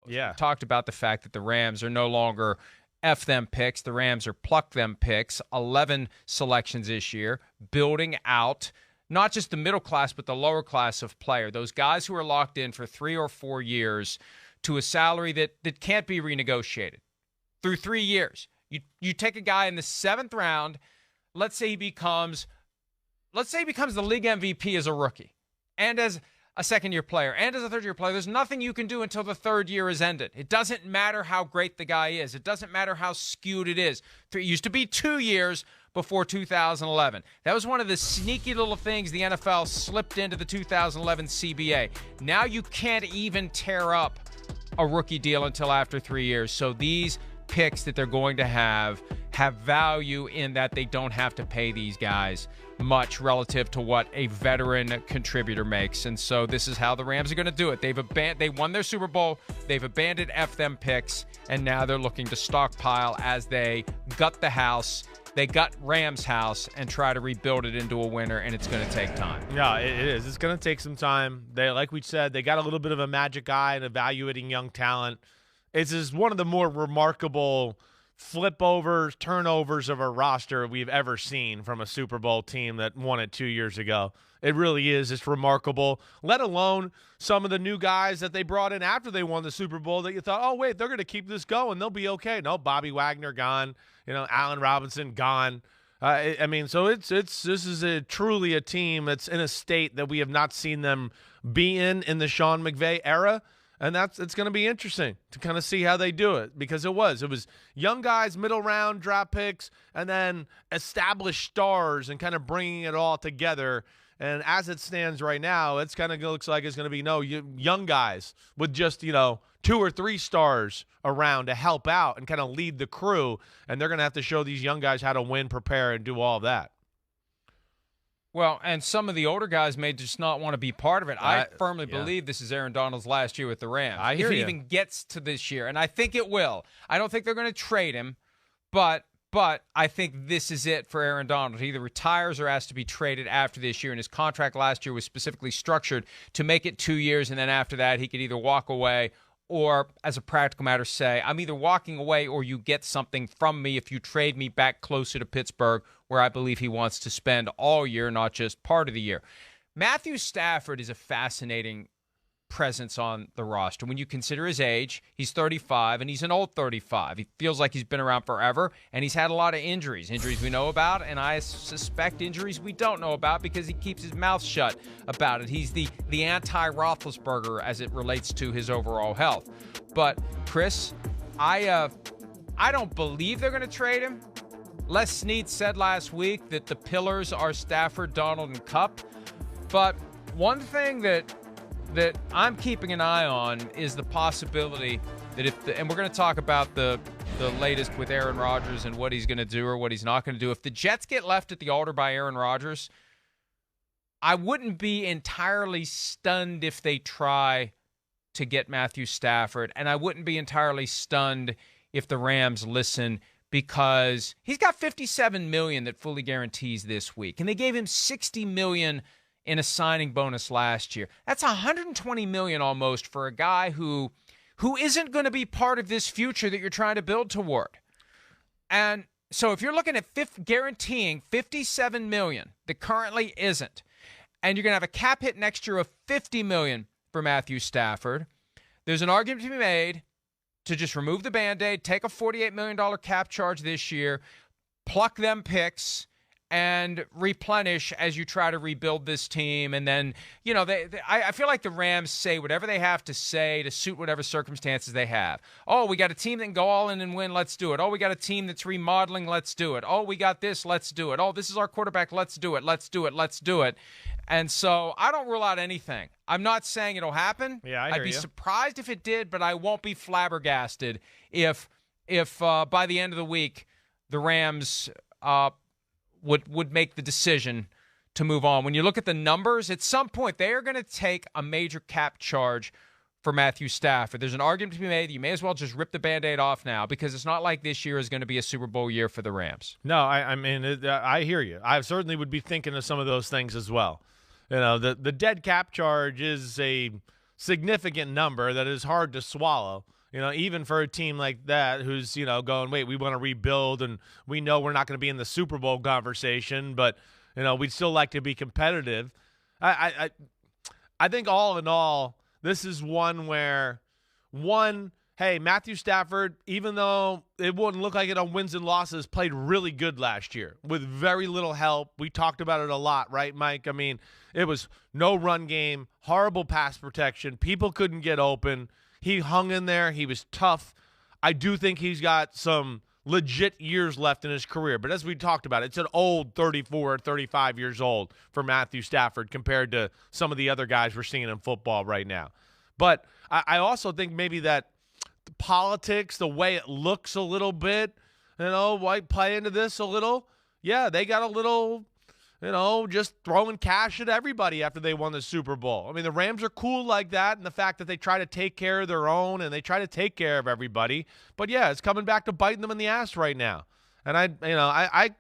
Yeah. We talked about the fact that the Rams are no longer F them picks. The Rams are pluck them picks. 11 selections this year, building out not just the middle class, but the lower class of player. Those guys who are locked in for 3 or 4 years to a salary that can't be renegotiated through 3 years. You take a guy in the 7th round, let's say he becomes the league MVP as a rookie and as a second-year player and as a third-year player. There's nothing you can do until the 3rd year is ended. It doesn't matter how great the guy is. It doesn't matter how skewed it is. It used to be 2 years before 2011. That was one of the sneaky little things the NFL slipped into the 2011 CBA. Now you can't even tear up a rookie deal until after 3 years. So these picks that they're going to have value in that they don't have to pay these guys much relative to what a veteran contributor makes. And so this is how the Rams are going to do it. They won their Super Bowl. They've abandoned F them picks, and now they're looking to stockpile as they gut the house. They gut Rams' house and try to rebuild it into a winner, and it's going to take time. Yeah, it is. It's going to take some time. Like we said, they got a little bit of a magic eye in evaluating young talent. It's just one of the more remarkable flip-overs, turnovers of a roster we've ever seen from a Super Bowl team that won it 2 years ago. It really is. It's remarkable, let alone some of the new guys that they brought in after they won the Super Bowl that you thought, oh, wait, they're going to keep this going. They'll be okay. No, Bobby Wagner gone. Allen Robinson gone. So this is truly a team that's in a state that we have not seen them be in the Sean McVay era. And it's going to be interesting to kind of see how they do it, because it was young guys, middle round draft picks, and then established stars and kind of bringing it all together. And as it stands right now, it's kind of looks like it's going to be young guys with just 2 or 3 stars around to help out and kind of lead the crew. And they're going to have to show these young guys how to win, prepare, and do all of that. Well, and some of the older guys may just not want to be part of it. I firmly believe this is Aaron Donald's last year with the Rams. If it even gets to this year, and I think it will. I don't think they're going to trade him, but I think this is it for Aaron Donald. He either retires or has to be traded after this year, and his contract last year was specifically structured to make it 2 years, and then after that he could either walk away or, as a practical matter, say, I'm either walking away or you get something from me if you trade me back closer to Pittsburgh, where I believe he wants to spend all year, not just part of the year. Matthew Stafford is a fascinating presence on the roster. When you consider his age, he's 35, and he's an old 35. He feels like he's been around forever, and he's had a lot of injuries. Injuries we know about, and I suspect injuries we don't know about because he keeps his mouth shut about it. He's the anti-Roethlisberger as it relates to his overall health. But, Chris, I don't believe they're going to trade him. Les Snead said last week that the pillars are Stafford, Donald, and Kupp. But one thing that I'm keeping an eye on is the possibility that and we're going to talk about the latest with Aaron Rodgers and what he's going to do or what he's not going to do. If the Jets get left at the altar by Aaron Rodgers, I wouldn't be entirely stunned if they try to get Matthew Stafford, and I wouldn't be entirely stunned if the Rams listen, because he's got $57 million that fully guarantees this week, and they gave him $60 million in a signing bonus last year. That's $120 million almost for a guy who isn't going to be part of this future that you're trying to build toward. And so if you're looking at guaranteeing $57 million that currently isn't, and you're going to have a cap hit next year of $50 million for Matthew Stafford, there's an argument to be made to just remove the Band-Aid, take a $48 million cap charge this year, pluck them picks, and replenish as you try to rebuild this team. And then, I feel like the Rams say whatever they have to say to suit whatever circumstances they have. Oh, we got a team that can go all in and win, let's do it. Oh, we got a team that's remodeling, let's do it. Oh, we got this, let's do it. Oh, this is our quarterback, let's do it, let's do it, let's do it. And so I don't rule out anything. I'm not saying it'll happen. Yeah, I'd be surprised if it did, but I won't be flabbergasted if by the end of the week the Rams would make the decision to move on. When you look at the numbers, at some point they are going to take a major cap charge for Matthew Stafford. There's an argument to be made. You may as well just rip the Band-Aid off now, because it's not like this year is going to be a Super Bowl year for the Rams. No, I hear you. I certainly would be thinking of some of those things as well. The dead cap charge is a significant number that is hard to swallow. Even for a team like that who's, going, wait, we want to rebuild and we know we're not going to be in the Super Bowl conversation, but, we'd still like to be competitive. I think all in all, this is one where, hey, Matthew Stafford, even though it wouldn't look like it on wins and losses, played really good last year with very little help. We talked about it a lot, right, Mike? I mean, it was no run game, horrible pass protection. People couldn't get open. He hung in there. He was tough. I do think he's got some legit years left in his career. But as we talked about, it's an old 34, 35 years old for Matthew Stafford compared to some of the other guys we're seeing in football right now. But I also think maybe that the politics, the way it looks a little bit, might play into this a little. Yeah, they got a little, just throwing cash at everybody after they won the Super Bowl. I mean, the Rams are cool like that, and the fact that they try to take care of their own and they try to take care of everybody. But yeah, it's coming back to biting them in the ass right now. And I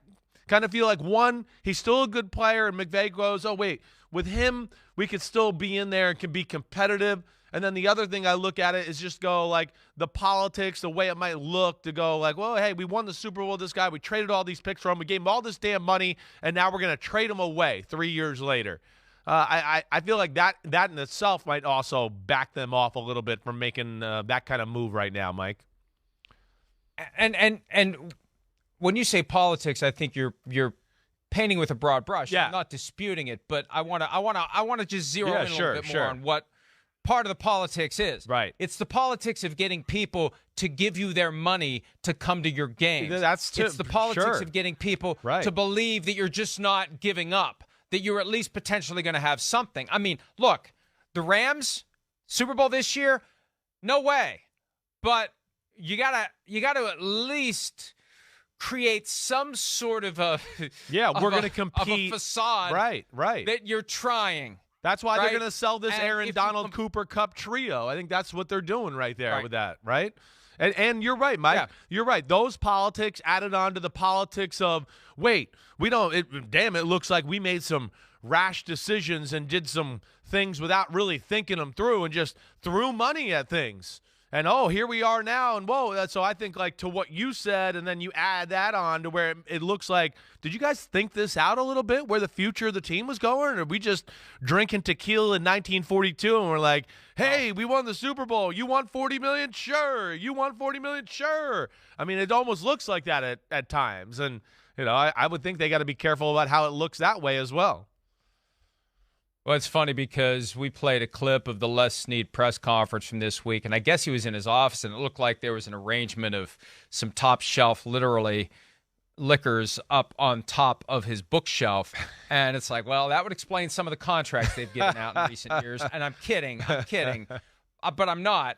kind of feel like, one, he's still a good player, and McVay goes, oh, wait, with him, we could still be in there and can be competitive. And then the other thing I look at it is just go like the politics, the way it might look to go like, well, hey, we won the Super Bowl with this guy. We traded all these picks for him. We gave him all this damn money, and now we're going to trade him away 3 years later. I feel like that in itself might also back them off a little bit from making that kind of move right now, Mike. And when you say politics, I think you're painting with a broad brush. Yeah. I'm not disputing it, but I want to just zero in a little bit more on what part of the politics is. Right. It's the politics of getting people to give you their money to come to your games. It's the politics of getting people to believe that you're just not giving up, that you're at least potentially going to have something. I mean, look, the Rams, Super Bowl this year, no way. But you gotta at least create some sort of a we're going to compete, of a facade, right, that you're trying. That's why they're going to sell this Aaron Donald Cooper Cup trio. I think that's what they're doing right there with that, right? And you're right, Mike. Yeah. You're right. Those politics added on to the politics of, wait, it looks like we made some rash decisions and did some things without really thinking them through and just threw money at things. And, here we are now. And, whoa, so I think, like, to what you said, and then you add that on to where it looks like, did you guys think this out a little bit, where the future of the team was going? Or are we just drinking tequila in 1942 and we're like, hey, we won the Super Bowl. You won $40 million? Sure. You won $40 million? Sure. I mean, it almost looks like that at times. And, I would think they got to be careful about how it looks that way as well. Well, it's funny because we played a clip of the Les Snead press conference from this week, and I guess he was in his office, and it looked like there was an arrangement of some top shelf, literally, liquors up on top of his bookshelf. And it's like, well, that would explain some of the contracts they've given out in recent years. And I'm kidding, but I'm not.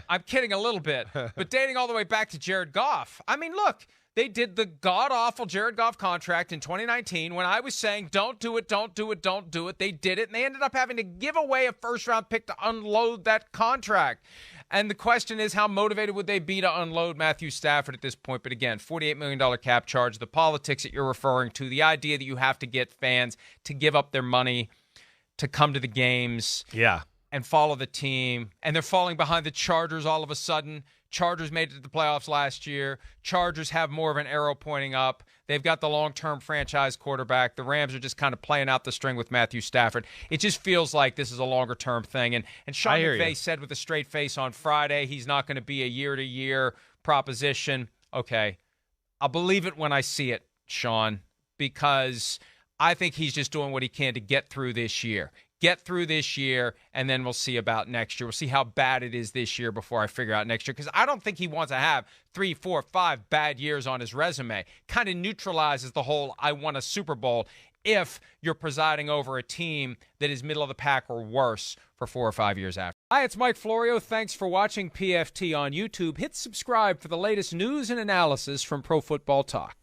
I'm kidding a little bit. But dating all the way back to Jared Goff, I mean, look. They did the god-awful Jared Goff contract in 2019 when I was saying, don't do it, don't do it, don't do it. They did it, and they ended up having to give away a first-round pick to unload that contract. And the question is, how motivated would they be to unload Matthew Stafford at this point? But again, $48 million cap charge, the politics that you're referring to, the idea that you have to get fans to give up their money to come to the games and follow the team. And they're falling behind the Chargers all of a sudden. Chargers made it to the playoffs last year. Chargers have more of an arrow pointing up. They've got the long-term franchise quarterback. The Rams are just kind of playing out the string with Matthew Stafford. It just feels like this is a longer-term thing. And Sean McVay said with a straight face on Friday he's not going to be a year-to-year proposition. Okay, I'll believe it when I see it, Sean, because I think he's just doing what he can to get through this year. Get through this year, and then we'll see about next year. We'll see how bad it is this year before I figure out next year, because I don't think he wants to have 3, 4, 5 bad years on his resume. Kind of neutralizes the whole I won a Super Bowl if you're presiding over a team that is middle of the pack or worse for 4 or 5 years after. Hi, it's Mike Florio. Thanks for watching PFT on YouTube. Hit subscribe for the latest news and analysis from Pro Football Talk.